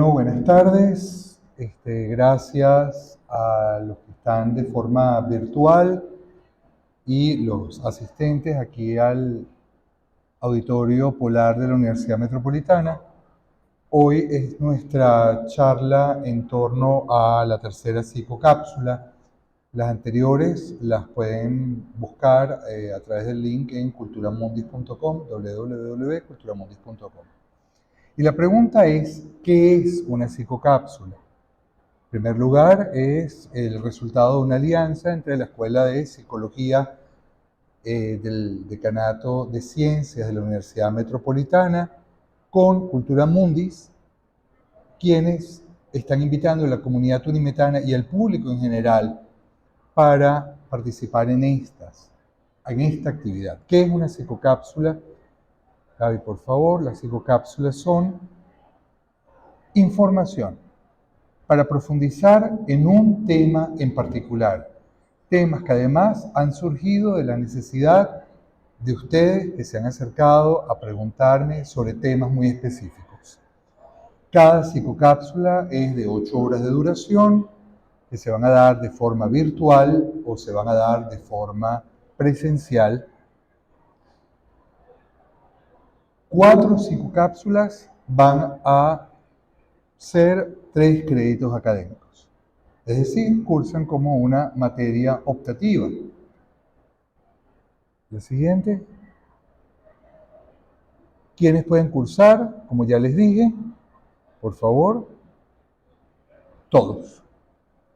Bueno, buenas tardes. Gracias a los que están de forma virtual y los asistentes aquí al Auditorio Polar de la Universidad Metropolitana. Hoy es nuestra charla en torno a la tercera psicocápsula. Las anteriores las pueden buscar a través del link en culturamundis.com, www.culturamundis.com. Y la pregunta es, ¿qué es una psicocápsula? En primer lugar, es el resultado de una alianza entre la Escuela de Psicología del Decanato de Ciencias de la Universidad Metropolitana con Cultura Mundis, quienes están invitando a la comunidad unimetana y al público en general para participar en esta actividad. ¿Qué es una psicocápsula? Gaby, por favor, las psicocápsulas son información para profundizar en un tema en particular. Temas que además han surgido de la necesidad de ustedes que se han acercado a preguntarme sobre temas muy específicos. Cada psicocápsula es de 8 horas de duración, que se van a dar de forma virtual o se van a dar de forma presencial. 4 psicocápsulas van a ser 3 créditos académicos. Es decir, cursan como una materia optativa. La siguiente. ¿Quiénes pueden cursar? Como ya les dije, por favor, todos.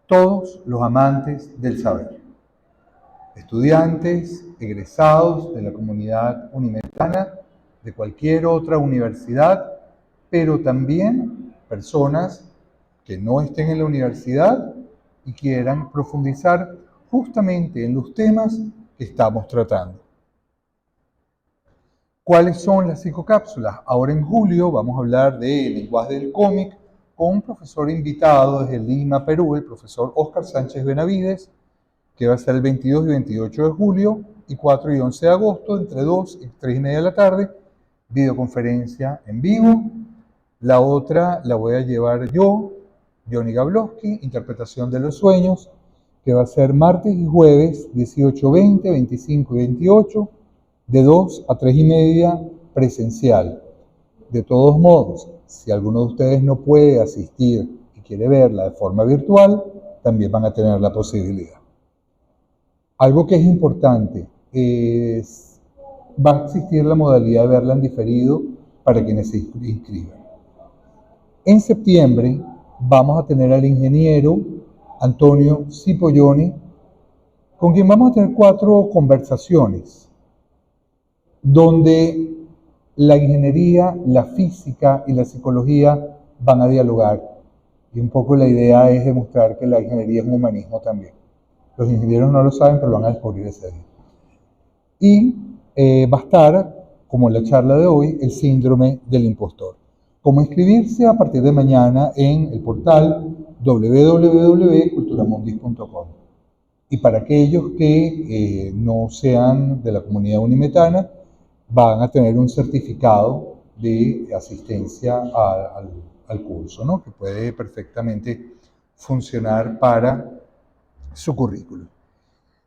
Todos los amantes del saber. Estudiantes, egresados de la comunidad unimetana, de cualquier otra universidad, pero también personas que no estén en la universidad y quieran profundizar justamente en los temas que estamos tratando. ¿Cuáles son las psicocápsulas? Ahora en julio vamos a hablar de lenguaje del cómic con un profesor invitado desde Lima, Perú, el profesor Óscar Sánchez Benavides, que va a ser el 22 y 28 de julio y 4 y 11 de agosto, entre 2 y 3 y media de la tarde, videoconferencia en vivo. La otra la voy a llevar yo, Johnny Gablowski, interpretación de los sueños, que va a ser martes y jueves, 18, 20, 25 y 28, de 2 a 3 y media presencial. De todos modos, si alguno de ustedes no puede asistir y quiere verla de forma virtual, también van a tener la posibilidad. Algo que es importante es, va a existir la modalidad de verla en diferido para quienes se inscriban. En septiembre vamos a tener al ingeniero Antonio Cipolloni, con quien vamos a tener 4 conversaciones, donde la ingeniería, la física y la psicología van a dialogar. Y un poco la idea es demostrar que la ingeniería es un humanismo también. Los ingenieros no lo saben, pero lo van a descubrir ese día. Y va a estar, como en la charla de hoy, el síndrome del impostor. Cómo inscribirse a partir de mañana en el portal www.culturamundis.com. Y para aquellos que no sean de la comunidad unimetana, van a tener un certificado de asistencia al curso, ¿no? Que puede perfectamente funcionar para su currículum.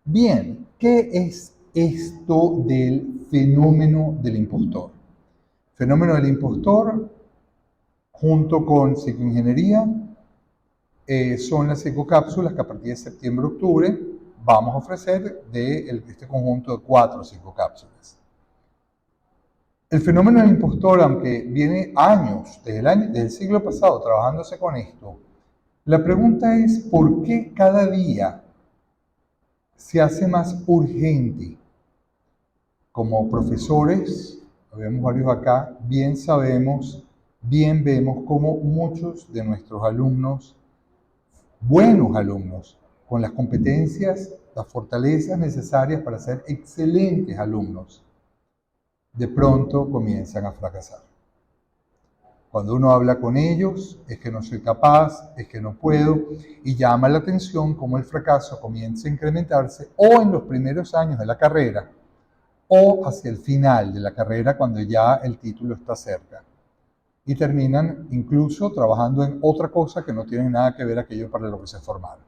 Bien, ¿qué es esto del fenómeno del impostor? Fenómeno del impostor, junto con psicoingeniería, son las psicocápsulas que a partir de septiembre-octubre vamos a ofrecer de este conjunto de 4 psicocápsulas. El fenómeno del impostor, aunque viene años, desde el siglo pasado, trabajándose con esto, la pregunta es ¿por qué cada día se hace más urgente? Como profesores, habemos varios acá, bien sabemos, bien vemos cómo muchos de nuestros alumnos, buenos alumnos, con las competencias, las fortalezas necesarias para ser excelentes alumnos, de pronto comienzan a fracasar. Cuando uno habla con ellos, es que no soy capaz, es que no puedo, y llama la atención cómo el fracaso comienza a incrementarse o en los primeros años de la carrera o hacia el final de la carrera cuando ya el título está cerca. y terminan incluso trabajando en otra cosa que no tiene nada que ver aquello para lo que se formaron.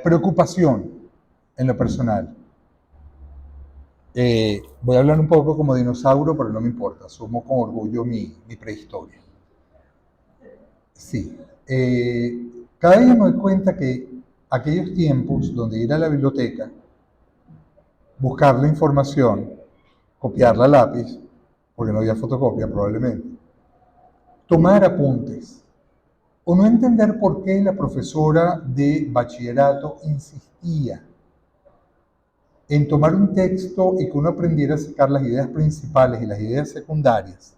Preocupación en lo personal. Voy a hablar un poco como dinosaurio, pero no me importa, asumo con orgullo mi prehistoria. Sí, cada día me doy cuenta que aquellos tiempos donde ir a la biblioteca, buscar la información, copiarla a lápiz, porque no había fotocopia probablemente, tomar apuntes, o no entender por qué la profesora de bachillerato insistía en tomar un texto y que uno aprendiera a sacar las ideas principales y las ideas secundarias,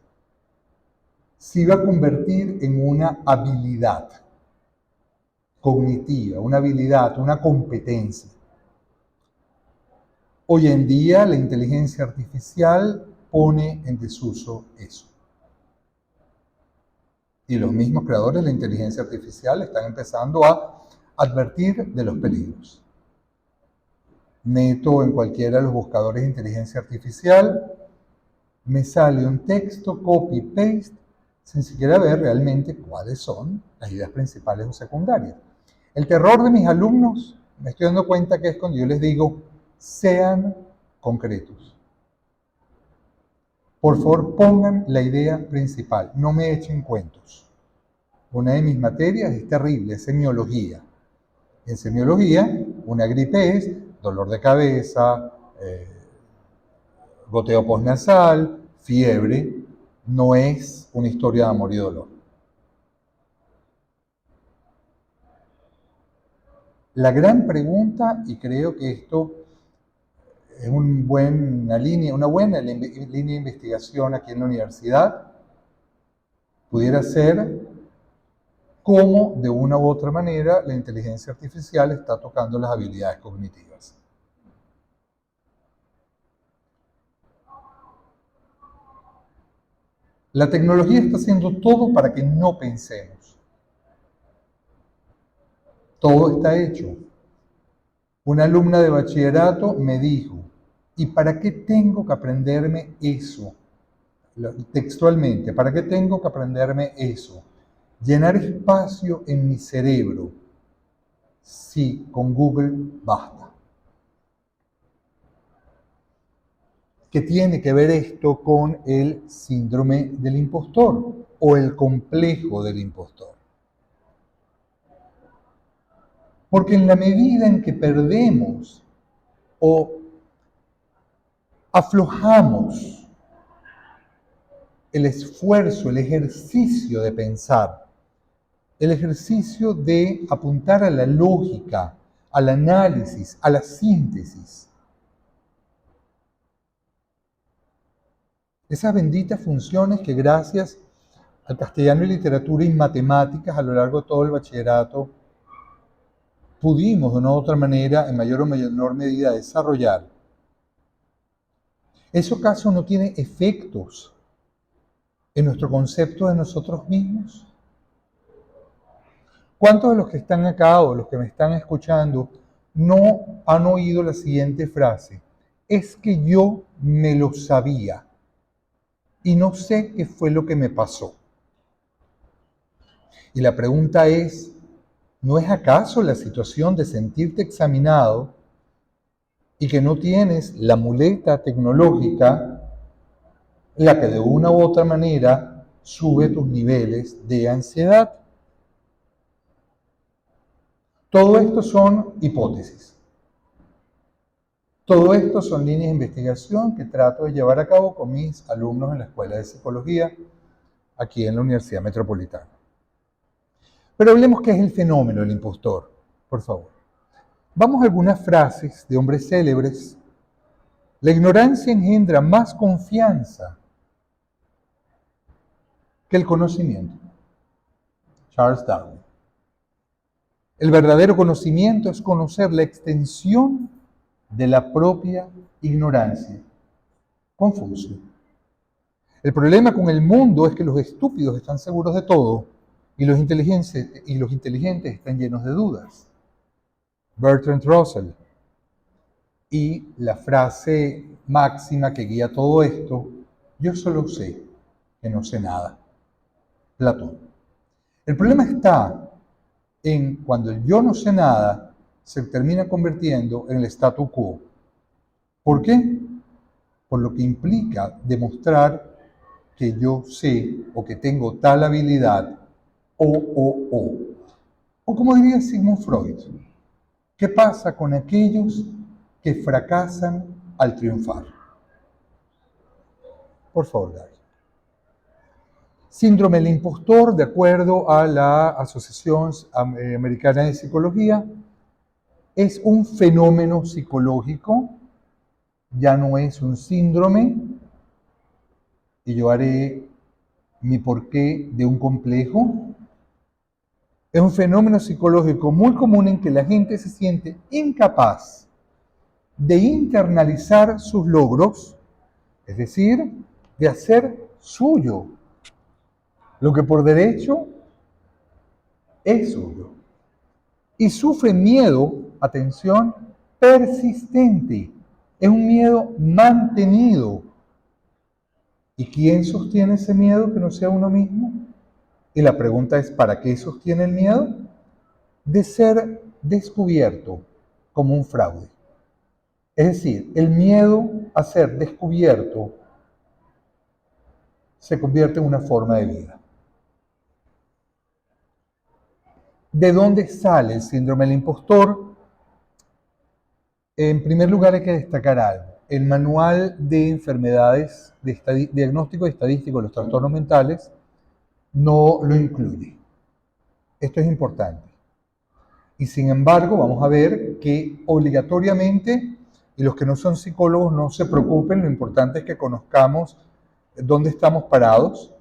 se iba a convertir en una habilidad cognitiva, una habilidad, una competencia. Hoy en día la inteligencia artificial pone en desuso eso. Y los mismos creadores de la inteligencia artificial están empezando a advertir de los peligros. Meto en cualquiera de los buscadores de inteligencia artificial, me sale un texto, copy-paste, sin siquiera ver realmente cuáles son las ideas principales o secundarias. El terror de mis alumnos, me estoy dando cuenta que es cuando yo les digo, sean concretos. Por favor, pongan la idea principal, no me echen cuentos. Una de mis materias es terrible, es semiología. En semiología, una gripe es dolor de cabeza, goteo postnasal, fiebre, no es una historia de amor y dolor. La gran pregunta, y creo que esto es una buena línea de investigación aquí en la universidad, pudiera ser cómo de una u otra manera la inteligencia artificial está tocando las habilidades cognitivas. La tecnología está haciendo todo para que no pensemos. Todo está hecho. Una alumna de bachillerato me dijo, ¿y para qué tengo que aprenderme eso? Textualmente, ¿para qué tengo que aprenderme eso? Llenar espacio en mi cerebro. Sí, con Google basta. ¿Qué tiene que ver esto con el síndrome del impostor o el complejo del impostor? Porque en la medida en que perdemos o aflojamos el esfuerzo, el ejercicio de pensar, el ejercicio de apuntar a la lógica, al análisis, a la síntesis, esas benditas funciones que gracias al castellano y literatura y matemáticas a lo largo de todo el bachillerato pudimos de una u otra manera, en mayor o menor medida, desarrollar. ¿Eso acaso no tiene efectos en nuestro concepto de nosotros mismos? ¿Cuántos de los que están acá o los que me están escuchando no han oído la siguiente frase? Es que yo me lo sabía y no sé qué fue lo que me pasó. Y la pregunta es, ¿no es acaso la situación de sentirte examinado y que no tienes la muleta tecnológica la que de una u otra manera sube tus niveles de ansiedad? Todo esto son hipótesis. Todo esto son líneas de investigación que trato de llevar a cabo con mis alumnos en la Escuela de Psicología aquí en la Universidad Metropolitana. Pero hablemos qué es el fenómeno del impostor, por favor. Vamos a algunas frases de hombres célebres. La ignorancia engendra más confianza que el conocimiento. Charles Darwin. El verdadero conocimiento es conocer la extensión de la propia ignorancia. Confucio. El problema con el mundo es que los estúpidos están seguros de todo y los inteligentes están llenos de dudas. Bertrand Russell. Y la frase máxima que guía todo esto Yo solo sé que no sé nada. Platón. El problema está en cuando el yo no sé nada se termina convirtiendo en el statu quo. ¿Por qué? Por lo que implica demostrar que yo sé o que tengo tal habilidad o. O como diría Sigmund Freud, ¿qué pasa con aquellos que fracasan al triunfar? Por favor, Gary. Síndrome del impostor, de acuerdo a la Asociación Americana de Psicología, es un fenómeno psicológico, ya no es un síndrome, y yo haré mi porqué de un complejo. Es un fenómeno psicológico muy común en que la gente se siente incapaz de internalizar sus logros, es decir, de hacer suyo lo que por derecho es suyo. Y sufre miedo, atención, persistente. Es un miedo mantenido. ¿Y quién sostiene ese miedo que no sea uno mismo? Y la pregunta es, ¿para qué sostiene el miedo? De ser descubierto como un fraude. Es decir, el miedo a ser descubierto se convierte en una forma de vida. ¿De dónde sale el síndrome del impostor? En primer lugar hay que destacar algo. El manual de enfermedades, de diagnóstico y estadístico de los trastornos mentales, no lo incluye. Esto es importante. Y sin embargo, vamos a ver que obligatoriamente, y los que no son psicólogos no se preocupen, lo importante es que conozcamos dónde estamos parados.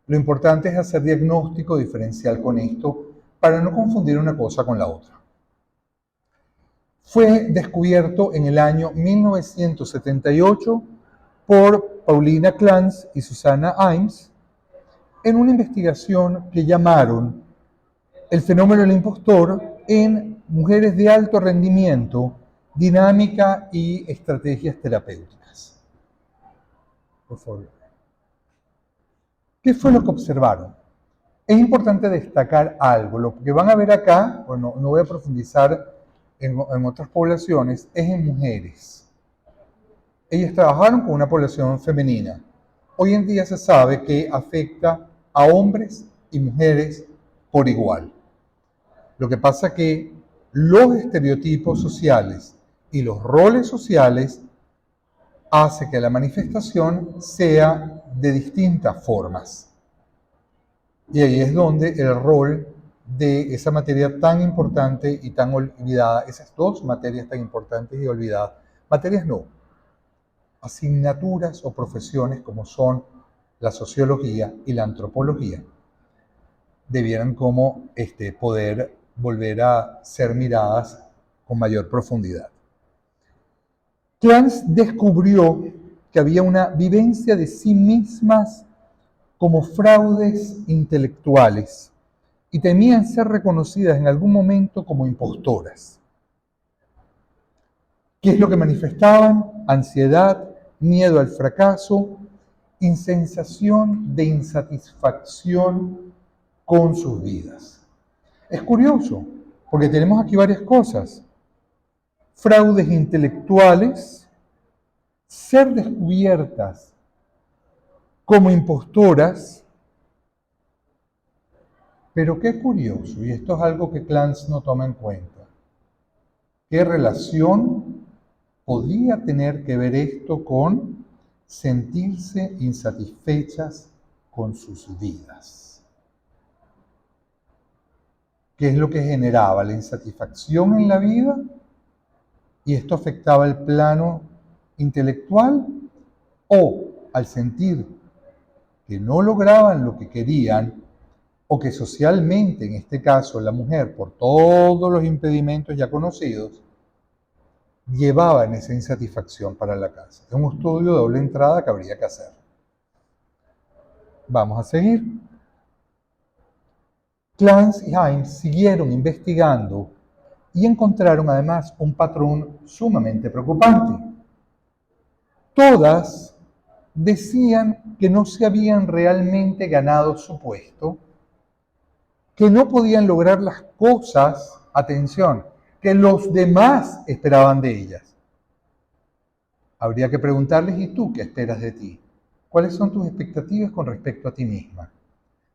Lo importante es hacer diagnóstico diferencial con esto para no confundir una cosa con la otra. Fue descubierto en el año 1978 por Paulina Clance y Susanna Imes en una investigación que llamaron el fenómeno del impostor en mujeres de alto rendimiento, dinámica y estrategias terapéuticas. Por favor. ¿Qué fue lo que observaron? Es importante destacar algo. Lo que van a ver acá, bueno, no voy a profundizar en otras poblaciones, es en mujeres. Ellas trabajaron con una población femenina. Hoy en día se sabe que afecta a hombres y mujeres por igual. Lo que pasa es que los estereotipos sociales y los roles sociales hacen que la manifestación sea de distintas formas. Y ahí es donde el rol de esa materia tan importante y tan olvidada, esas dos materias tan importantes y olvidadas, materias no, asignaturas o profesiones como son la sociología y la antropología, debieran como poder volver a ser miradas con mayor profundidad. Clance descubrió que había una vivencia de sí mismas como fraudes intelectuales y temían ser reconocidas en algún momento como impostoras. ¿Qué es lo que manifestaban? Ansiedad, miedo al fracaso, sensación de insatisfacción con sus vidas. Es curioso, porque tenemos aquí varias cosas. Fraudes intelectuales, ser descubiertas como impostoras, pero qué curioso, y esto es algo que Clance no toma en cuenta. ¿Qué relación podía tener que ver esto con sentirse insatisfechas con sus vidas? ¿Qué es lo que generaba? La insatisfacción en la vida, y esto afectaba el plano intelectual, o al sentir que no lograban lo que querían, o que socialmente, en este caso la mujer, por todos los impedimentos ya conocidos, llevaban esa insatisfacción para la casa. Es un estudio de doble entrada que habría que hacer. Vamos a seguir. Clance y Imes siguieron investigando y encontraron además un patrón sumamente preocupante. Todas decían que no se habían realmente ganado su puesto, que no podían lograr las cosas, atención, que los demás esperaban de ellas. Habría que preguntarles, ¿y tú qué esperas de ti? ¿Cuáles son tus expectativas con respecto a ti misma?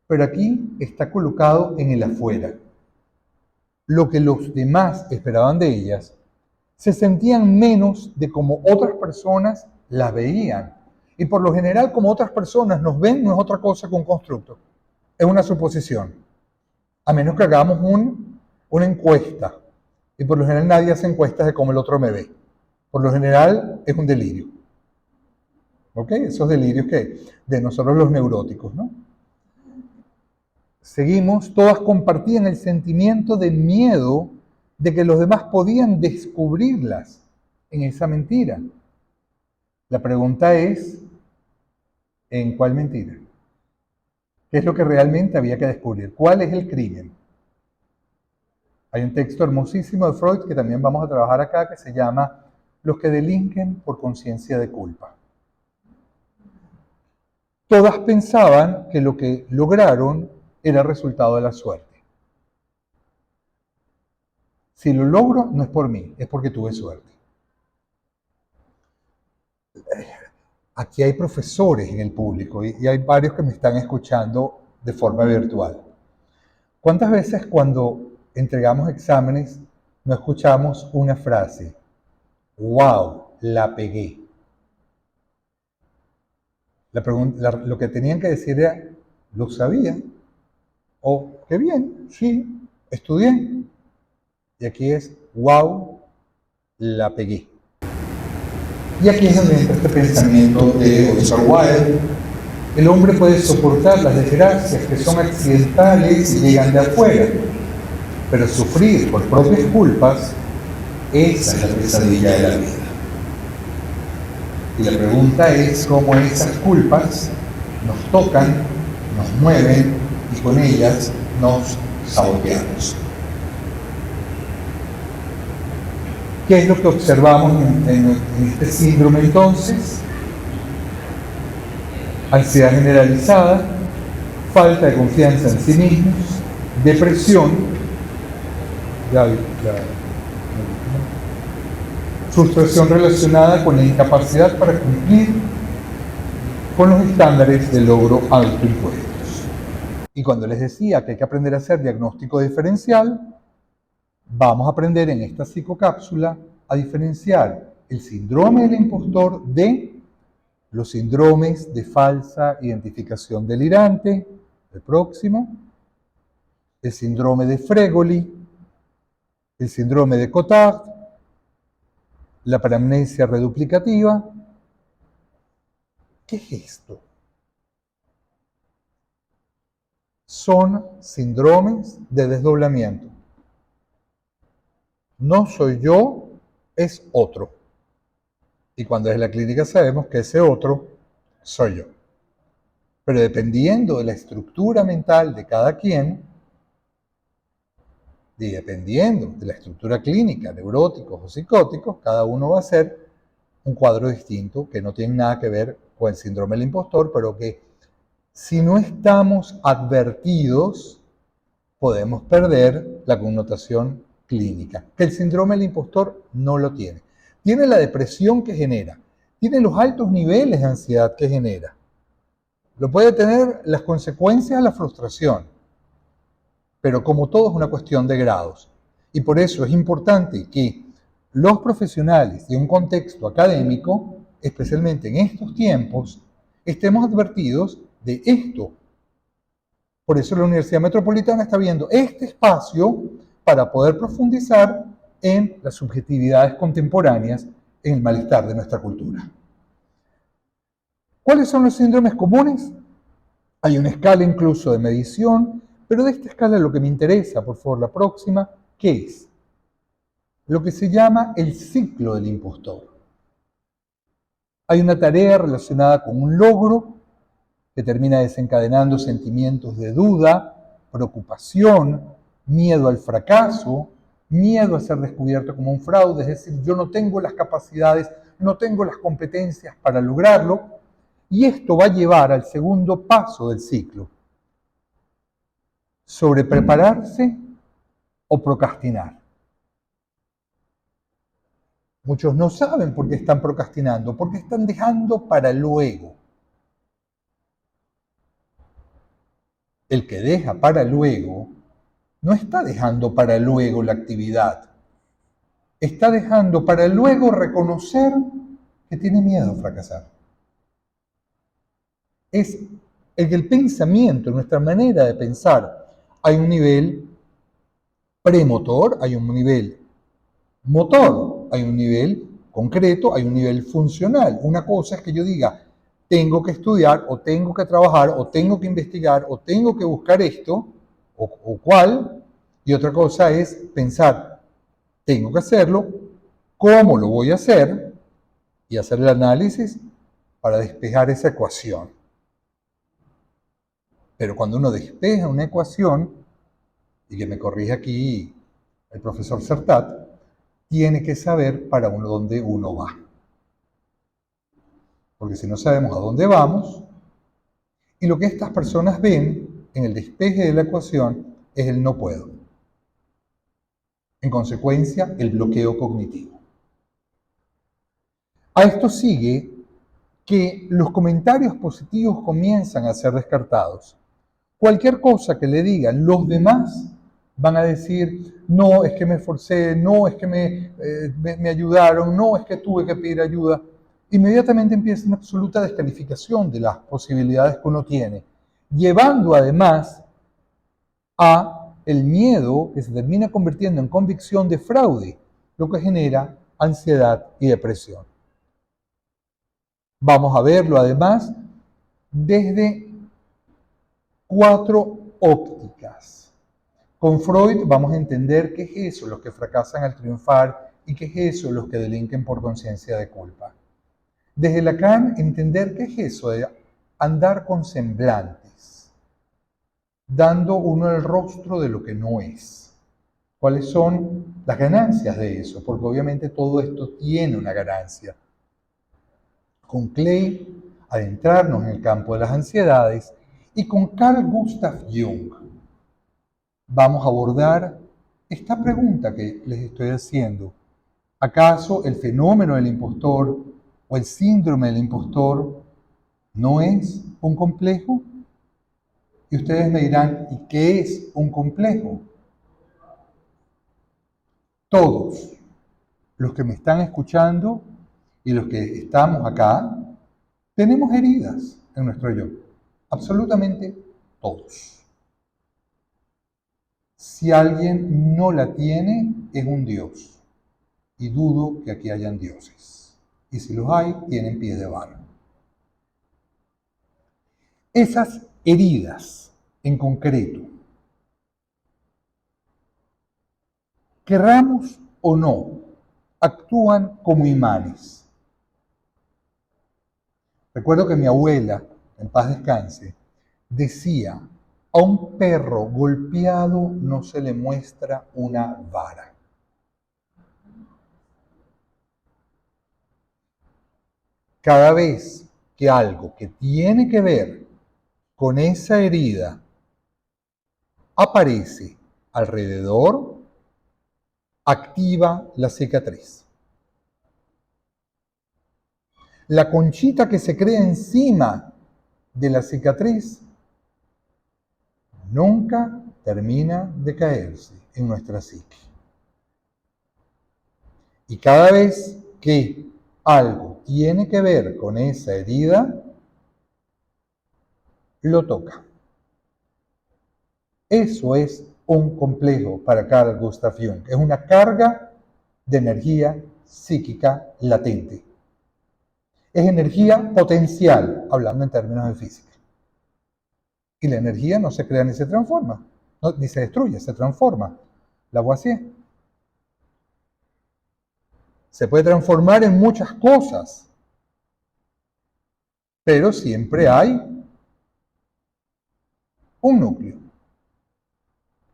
Pero aquí está colocado en el afuera. Lo que los demás esperaban de ellas, se sentían menos de como otras personas las veían. Y por lo general, como otras personas nos ven, no es otra cosa que un constructo. Es una suposición. A menos que hagamos una encuesta. Y por lo general nadie hace encuestas de cómo el otro me ve. Por lo general es un delirio. ¿Ok? Esos delirios que de nosotros los neuróticos, ¿no? Seguimos, todas compartían el sentimiento de miedo de que los demás podían descubrirlas en esa mentira. La pregunta es, ¿en cuál mentira? ¿Qué es lo que realmente había que descubrir? ¿Cuál es el crimen? Hay un texto hermosísimo de Freud que también vamos a trabajar acá que se llama Los que delinquen por conciencia de culpa. Todas pensaban que lo que lograron era resultado de la suerte. Si lo logro, no es por mí, es porque tuve suerte. Aquí hay profesores en el público y hay varios que me están escuchando de forma virtual. ¿Cuántas veces cuando entregamos exámenes no escuchamos una frase? ¡Wow! La pegué. Lo que tenían que decir era, ¿lo sabía? O, qué bien, sí, estudié. Y aquí es, ¡wow! La pegué. Y aquí es donde entra este pensamiento de Oscar Wilde. El hombre puede soportar las desgracias que son accidentales y llegan de afuera, pero sufrir por propias culpas, esa es la pesadilla de la vida. Y la pregunta es cómo esas culpas nos tocan, nos mueven y con ellas nos saboteamos. ¿Qué es lo que observamos en este síndrome entonces? Ansiedad generalizada, falta de confianza en sí mismos, depresión, frustración relacionada con la incapacidad para cumplir con los estándares de logro autoimpuestos. Y cuando les decía que hay que aprender a hacer diagnóstico diferencial, vamos a aprender en esta psicocápsula a diferenciar el síndrome del impostor de los síndromes de falsa identificación delirante, el próximo, el síndrome de Fregoli, el síndrome de Cotard, la paramnesia reduplicativa. ¿Qué es esto? Son síndromes de desdoblamiento. No soy yo, es otro. Y cuando es la clínica sabemos que ese otro soy yo. Pero dependiendo de la estructura mental de cada quien, y dependiendo de la estructura clínica, neuróticos o psicóticos, cada uno va a ser un cuadro distinto que no tiene nada que ver con el síndrome del impostor, pero que si no estamos advertidos, podemos perder la connotación clínica, que el síndrome del impostor no lo tiene. Tiene la depresión que genera, tiene los altos niveles de ansiedad que genera. Lo puede tener las consecuencias de la frustración, pero como todo es una cuestión de grados. Y por eso es importante que los profesionales de un contexto académico, especialmente en estos tiempos, estemos advertidos de esto. Por eso la Universidad Metropolitana está viendo este espacio para poder profundizar en las subjetividades contemporáneas en el malestar de nuestra cultura. ¿Cuáles son los síndromes comunes? Hay una escala incluso de medición, pero de esta escala lo que me interesa, por favor, la próxima, ¿qué es? Lo que se llama el ciclo del impostor. Hay una tarea relacionada con un logro que termina desencadenando sentimientos de duda, preocupación, miedo al fracaso, miedo a ser descubierto como un fraude, es decir, yo no tengo las capacidades, no tengo las competencias para lograrlo, Y esto va a llevar al segundo paso del ciclo, sobre prepararse o procrastinar. Muchos no saben por qué están procrastinando, porque están dejando para luego. El que deja para luego no está dejando para luego la actividad, está dejando para luego reconocer que tiene miedo a fracasar. Es en el pensamiento, en nuestra manera de pensar, hay un nivel premotor, hay un nivel motor, hay un nivel concreto, hay un nivel funcional. Una cosa es que yo diga, tengo que estudiar, o tengo que trabajar, o tengo que investigar, o tengo que buscar esto, o cuál, y otra cosa es pensar, tengo que hacerlo, ¿cómo lo voy a hacer? Y hacer el análisis para despejar esa ecuación. Pero cuando uno despeja una ecuación, y que me corrige aquí el profesor Sertat, tiene que saber para dónde uno va. Porque si no sabemos a dónde vamos, y lo que estas personas ven en el despeje de la ecuación es el no puedo. En consecuencia, el bloqueo cognitivo. A esto sigue que los comentarios positivos comienzan a ser descartados. Cualquier cosa que le digan los demás van a decir, no, es que me esforcé, no, es que me ayudaron, no, es que tuve que pedir ayuda. Inmediatamente empieza una absoluta descalificación de las posibilidades que uno tiene, llevando además a el miedo que se termina convirtiendo en convicción de fraude, lo que genera ansiedad y depresión. Vamos a verlo además desde 4 ópticas. Con Freud vamos a entender qué es eso, los que fracasan al triunfar, y qué es eso, los que delinquen por conciencia de culpa. Desde Lacan, entender qué es eso de andar con semblantes, dando uno el rostro de lo que no es. ¿Cuáles son las ganancias de eso? Porque obviamente todo esto tiene una ganancia. Con Clay, adentrarnos en el campo de las ansiedades, y con Carl Gustav Jung vamos a abordar esta pregunta que les estoy haciendo. ¿Acaso el fenómeno del impostor o el síndrome del impostor no es un complejo? Y ustedes me dirán, ¿y qué es un complejo? Todos los que me están escuchando y los que estamos acá, tenemos heridas en nuestro yo. Absolutamente todos. Si alguien no la tiene, es un dios. Y dudo que aquí hayan dioses. Y si los hay, tienen pies de barro. Esas heridas en concreto, querramos o no, actúan como imanes. Recuerdo que mi abuela, en paz descanse, decía, a un perro golpeado no se le muestra una vara. Cada vez que algo que tiene que ver con esa herida aparece alrededor, activa la cicatriz. La conchita que se crea encima de la cicatriz nunca termina de caerse en nuestra psique. Y cada vez que algo tiene que ver con esa herida, lo toca. Eso es un complejo para Carl Gustav Jung. Es una carga de energía psíquica latente. Es energía potencial, hablando en términos de física. Y la energía no se crea ni se transforma, ni se destruye, se transforma. Lavoisier. Se puede transformar en muchas cosas, pero siempre hay un núcleo.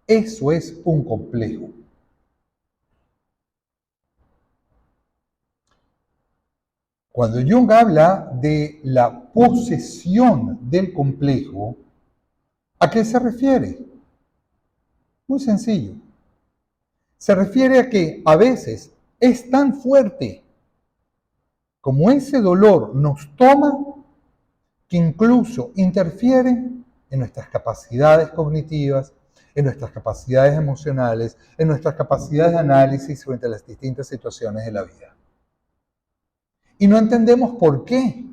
Eso es un complejo. Cuando Jung habla de la posesión del complejo, ¿a qué se refiere? Muy sencillo. Se refiere a que a veces es tan fuerte como ese dolor nos toma que incluso interfiere en nuestras capacidades cognitivas, en nuestras capacidades emocionales, en nuestras capacidades de análisis frente a las distintas situaciones de la vida. Y no entendemos por qué.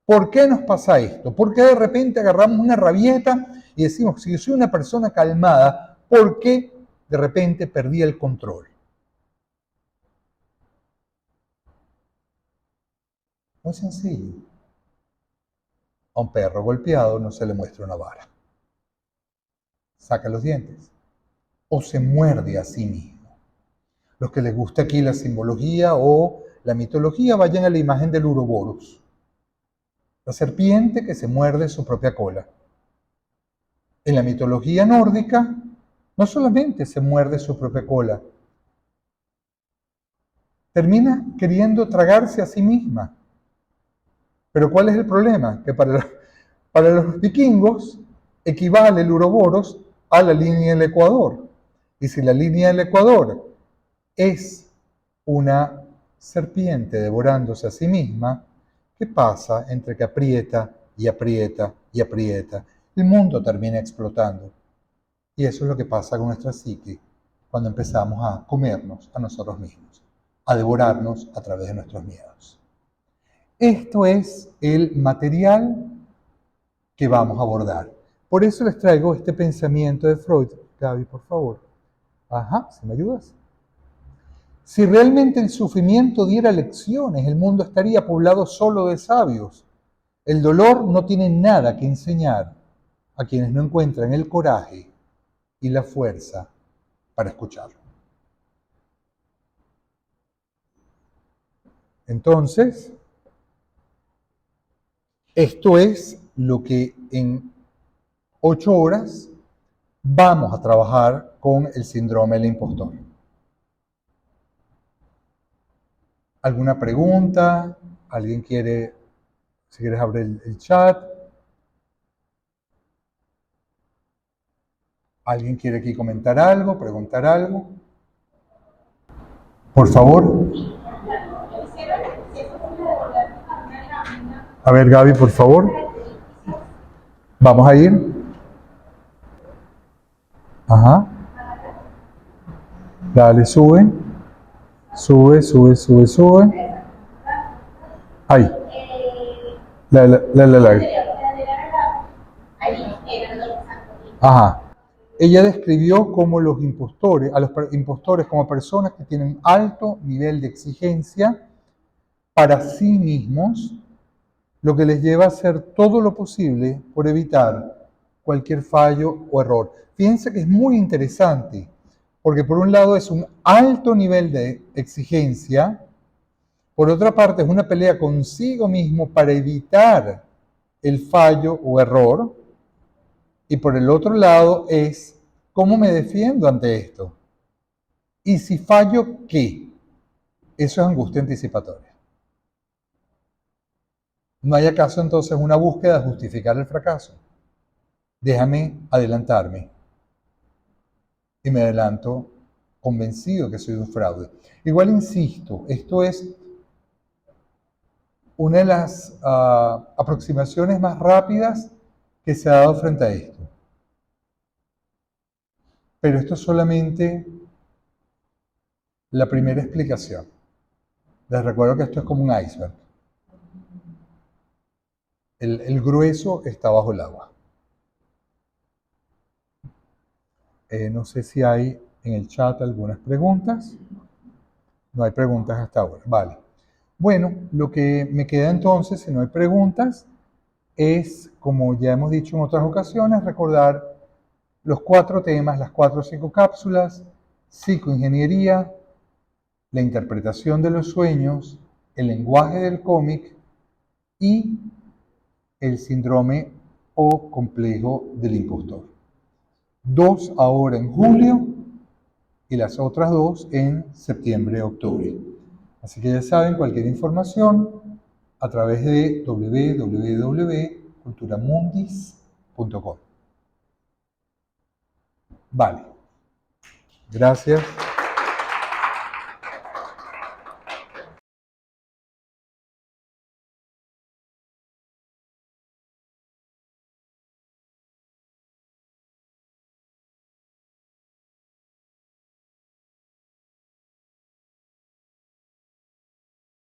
¿Por qué nos pasa esto? ¿Por qué de repente agarramos una rabieta y decimos, si yo soy una persona calmada, ¿por qué de repente perdí el control? Muy sencillo. A un perro golpeado no se le muestra una vara. Saca los dientes. O se muerde a sí mismo. Los que les gusta aquí la simbología o la mitología, vayan a la imagen del Uroboros. La serpiente que se muerde su propia cola. En la mitología nórdica, no solamente se muerde su propia cola, termina queriendo tragarse a sí misma. Pero ¿cuál es el problema? Que para los vikingos equivale el Uroboros a la línea del Ecuador. Y si la línea del Ecuador es una serpiente devorándose a sí misma, ¿qué pasa entre que aprieta y aprieta y aprieta? El mundo termina explotando. Y eso es lo que pasa con nuestra psique cuando empezamos a comernos a nosotros mismos, a devorarnos a través de nuestros miedos. Esto es el material que vamos a abordar. Por eso les traigo este pensamiento de Freud. Gaby, por favor. Ajá, ¿si me ayudas? Si realmente el sufrimiento diera lecciones, el mundo estaría poblado solo de sabios. El dolor no tiene nada que enseñar a quienes no encuentran el coraje y la fuerza para escucharlo. Entonces, esto es lo que en 8 horas vamos a trabajar con el síndrome del impostor. ¿Alguna pregunta? ¿Alguien quiere, si quieres abrir el chat? ¿Alguien quiere aquí comentar algo, preguntar algo? Por favor. A ver, Gaby, por favor. Vamos a ir. Ajá. Dale, sube. Sube, sube, sube, sube. Ahí. La. Ajá. Ella describió como los impostores, a los impostores como personas que tienen alto nivel de exigencia para sí mismos, lo que les lleva a hacer todo lo posible por evitar cualquier fallo o error. Fíjense que es muy interesante, porque por un lado es un alto nivel de exigencia, por otra parte es una pelea consigo mismo para evitar el fallo o error, y por el otro lado es cómo me defiendo ante esto. Y si fallo, ¿qué? Eso es angustia anticipatoria. ¿No hay acaso entonces una búsqueda de justificar el fracaso? Déjame adelantarme. Y me adelanto convencido que soy un fraude. Igual insisto, esto es una de las aproximaciones más rápidas que se ha dado frente a esto. Pero esto es solamente la primera explicación. Les recuerdo que esto es como un iceberg. El grueso está bajo el agua. No sé si hay en el chat algunas preguntas. No hay preguntas hasta ahora. Vale. Bueno, lo que me queda entonces, si no hay preguntas, es, como ya hemos dicho en otras ocasiones, recordar los 4 temas, las 4 o 5 cápsulas: psicoingeniería, la interpretación de los sueños, el lenguaje del cómic y el síndrome o complejo del impostor. 2 ahora en julio y las otras 2 en septiembre-octubre. Así que ya saben, cualquier información a través de www.culturamundis.com. Vale. Gracias.